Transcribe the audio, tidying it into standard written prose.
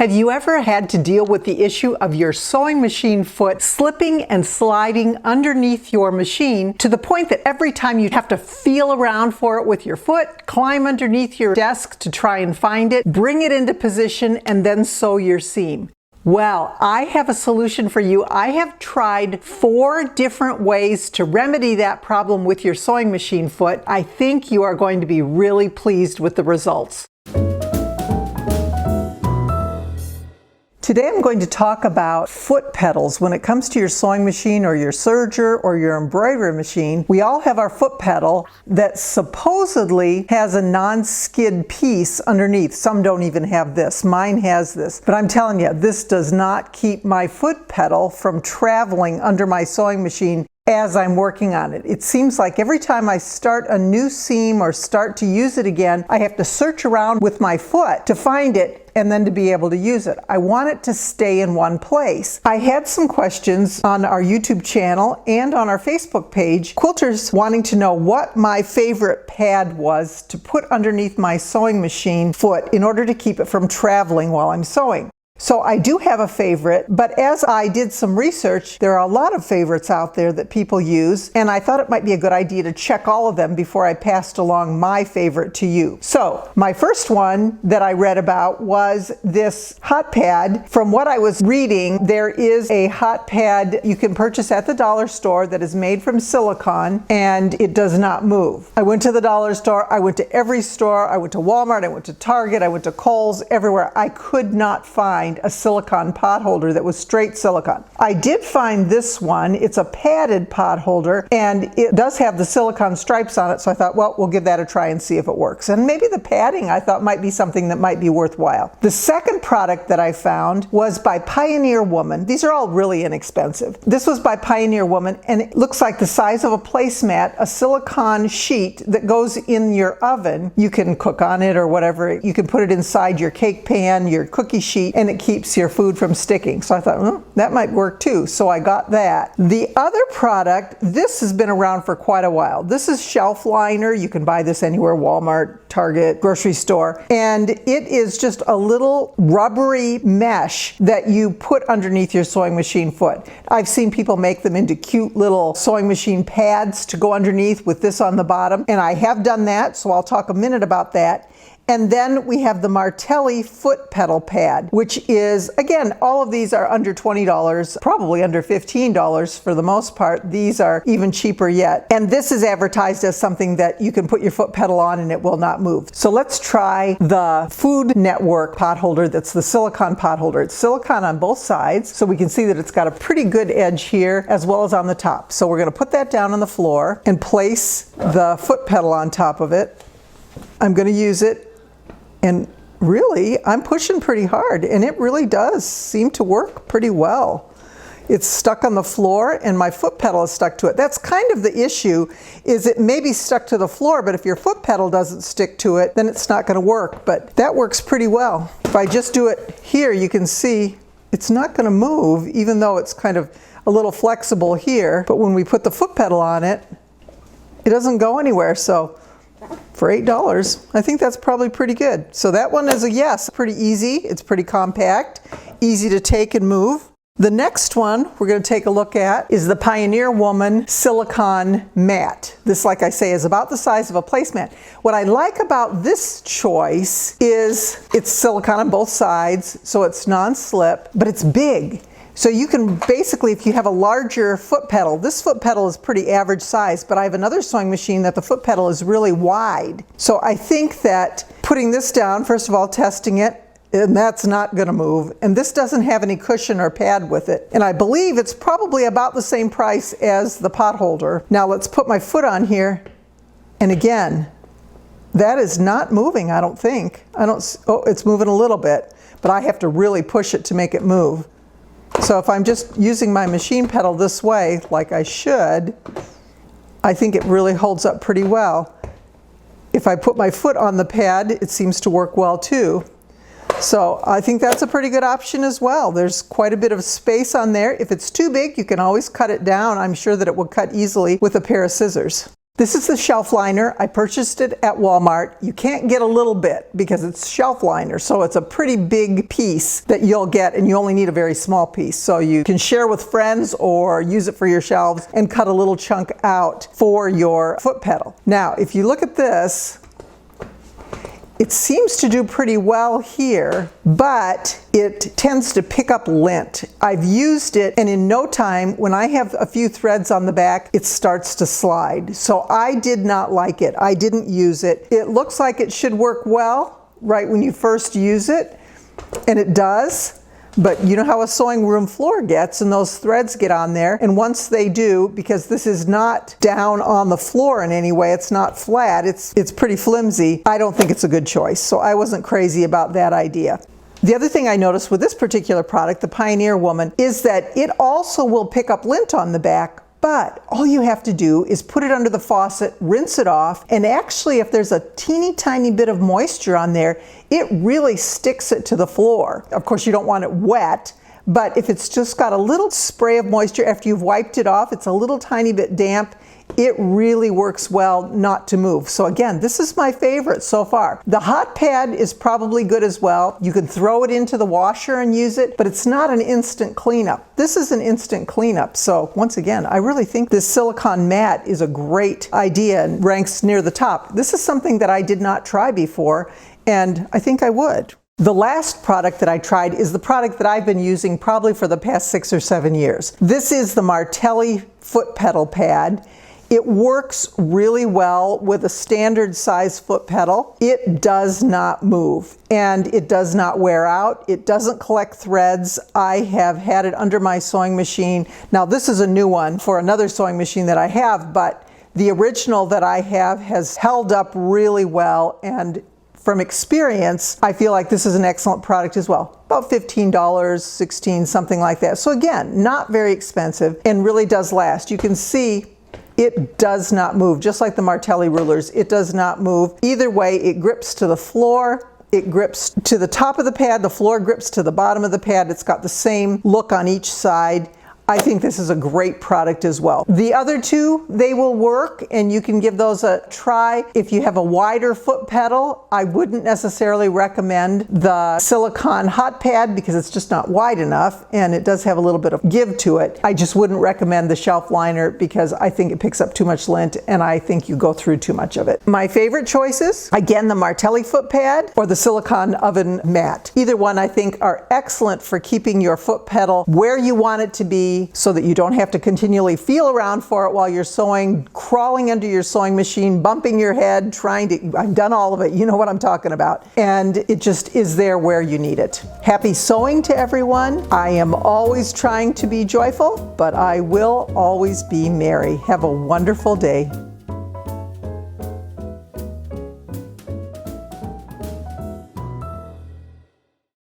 Have you ever had to deal with the issue of your sewing machine foot slipping and sliding underneath your machine to the point that every time you have to feel around for it with your foot, climb underneath your desk to try and find it, bring it into position, and then sew your seam? Well, I have a solution for you. I have tried 4 different ways to remedy that problem with your sewing machine foot. I think you are going to be really pleased with the results. Today I'm going to talk about foot pedals. When it comes to your sewing machine or your serger or your embroidery machine, we all have our foot pedal that supposedly has a non-skid piece underneath. Some don't even have this. Mine has this. But I'm telling you, this does not keep my foot pedal from traveling under my sewing machine as I'm working on it. It seems like every time I start a new seam or start to use it again, I have to search around with my foot to find it and then to be able to use it. I want it to stay in one place. I had some questions on our YouTube channel and on our Facebook page, quilters wanting to know what my favorite pad was to put underneath my sewing machine foot in order to keep it from traveling while I'm sewing. So I do have a favorite, but as I did some research, there are a lot of favorites out there that people use, and I thought it might be a good idea to check all of them before I passed along my favorite to you. So my first one that I read about was this hot pad. From what I was reading, there is a hot pad you can purchase at the dollar store that is made from silicone, and it does not move. I went to the dollar store, I went to every store, I went to Walmart, I went to Target, I went to Kohl's, everywhere. I could not find a silicone pot holder that was straight silicone. I did find this one. It's a padded pot holder and it does have the silicone stripes on it, so I thought, well, we'll give that a try and see if it works. And maybe the padding I thought might be something that might be worthwhile. The second product that I found was by Pioneer Woman. These are all really inexpensive. This was by Pioneer Woman and it looks like the size of a placemat, a silicone sheet that goes in your oven. You can cook on it or whatever. You can put it inside your cake pan, your cookie sheet, and it keeps your food from sticking. So I thought, well, that might work too. So I got that. The other product, this has been around for quite a while. This is shelf liner. You can buy this anywhere, Walmart, Target, grocery store. And it is just a little rubbery mesh that you put underneath your sewing machine foot. I've seen people make them into cute little sewing machine pads to go underneath with this on the bottom. And I have done that, so I'll talk a minute about that. And then we have the Martelli foot pedal pad, which is, again, all of these are under $20, probably under $15 for the most part. These are even cheaper yet. And this is advertised as something that you can put your foot pedal on and it will not move. So let's try the Food Network pot holder that's the silicone pot holder. It's silicone on both sides, so we can see that it's got a pretty good edge here as well as on the top. So we're going to put that down on the floor and place the foot pedal on top of it. I'm going to use it. And really, I'm pushing pretty hard, and it really does seem to work pretty well. It's stuck on the floor, and my foot pedal is stuck to it. That's kind of the issue, is it may be stuck to the floor, but if your foot pedal doesn't stick to it, then it's not going to work. But that works pretty well. If I just do it here, you can see it's not going to move, even though it's kind of a little flexible here. But when we put the foot pedal on it, it doesn't go anywhere. So for $8, I think that's probably pretty good. So that one is a yes. Pretty easy. It's pretty compact, easy to take and move. The next one we're going to take a look at is the Pioneer Woman silicone mat. This, like I say, is about the size of a placemat. What I like about this choice is it's silicone on both sides, so it's non-slip, but it's big. So you can basically, if you have a larger foot pedal, this foot pedal is pretty average size, but I have another sewing machine that the foot pedal is really wide. So I think that putting this down, first of all, testing it, and that's not going to move. And this doesn't have any cushion or pad with it. And I believe it's probably about the same price as the pot holder. Now let's put my foot on here. And again, that is not moving, I don't think. Oh, it's moving a little bit, but I have to really push it to make it move. So if I'm just using my machine pedal this way, like I should, I think it really holds up pretty well. If I put my foot on the pad, it seems to work well too. So I think that's a pretty good option as well. There's quite a bit of space on there. If it's too big, you can always cut it down. I'm sure that it will cut easily with a pair of scissors. This is the shelf liner. I purchased it at Walmart. You can't get a little bit because it's shelf liner, so it's a pretty big piece that you'll get, and you only need a very small piece. So you can share with friends or use it for your shelves and cut a little chunk out for your foot pedal. Now, if you look at this, it seems to do pretty well here, but it tends to pick up lint. I've used it, and in no time, when I have a few threads on the back, it starts to slide. So I did not like it. I didn't use it. It looks like it should work well right when you first use it, and it does. But you know how a sewing room floor gets, and those threads get on there, and once they do, because this is not down on the floor in any way, it's not flat, it's pretty flimsy, I don't think it's a good choice. So I wasn't crazy about that idea. The other thing I noticed with this particular product, the Pioneer Woman, is that it also will pick up lint on the back, but all you have to do is put it under the faucet, rinse it off, and actually if there's a teeny tiny bit of moisture on there, it really sticks it to the floor. Of course, you don't want it wet, but if it's just got a little spray of moisture after you've wiped it off, it's a little tiny bit damp, it really works well not to move. So again, this is my favorite so far. The hot pad is probably good as well. You can throw it into the washer and use it, but it's not an instant cleanup. This is an instant cleanup. So once again, I really think this silicone mat is a great idea and ranks near the top. This is something that I did not try before, and I think I would. The last product that I tried is the product that I've been using probably for the past 6 or 7 years. This is the Martelli foot pedal pad. It works really well with a standard size foot pedal. It does not move and it does not wear out. It doesn't collect threads. I have had it under my sewing machine. Now this is a new one for another sewing machine that I have, but the original that I have has held up really well, and from experience, I feel like this is an excellent product as well. About $15, $16, something like that. So again, not very expensive and really does last. You can see it does not move, just like the Martelli rulers. It does not move. Either way, it grips to the floor, it grips to the top of the pad, the floor grips to the bottom of the pad. It's got the same look on each side. I think this is a great product as well. The other two, they will work, and you can give those a try. If you have a wider foot pedal, I wouldn't necessarily recommend the silicone hot pad because it's just not wide enough, and it does have a little bit of give to it. I just wouldn't recommend the shelf liner because I think it picks up too much lint, and I think you go through too much of it. My favorite choices, again, the Martelli foot pad or the silicone oven mat. Either one I think are excellent for keeping your foot pedal where you want it to be, so that you don't have to continually feel around for it while you're sewing, crawling under your sewing machine, bumping your head, I've done all of it, you know what I'm talking about. And it just is there where you need it. Happy sewing to everyone. I am always trying to be joyful, but I will always be merry. Have a wonderful day.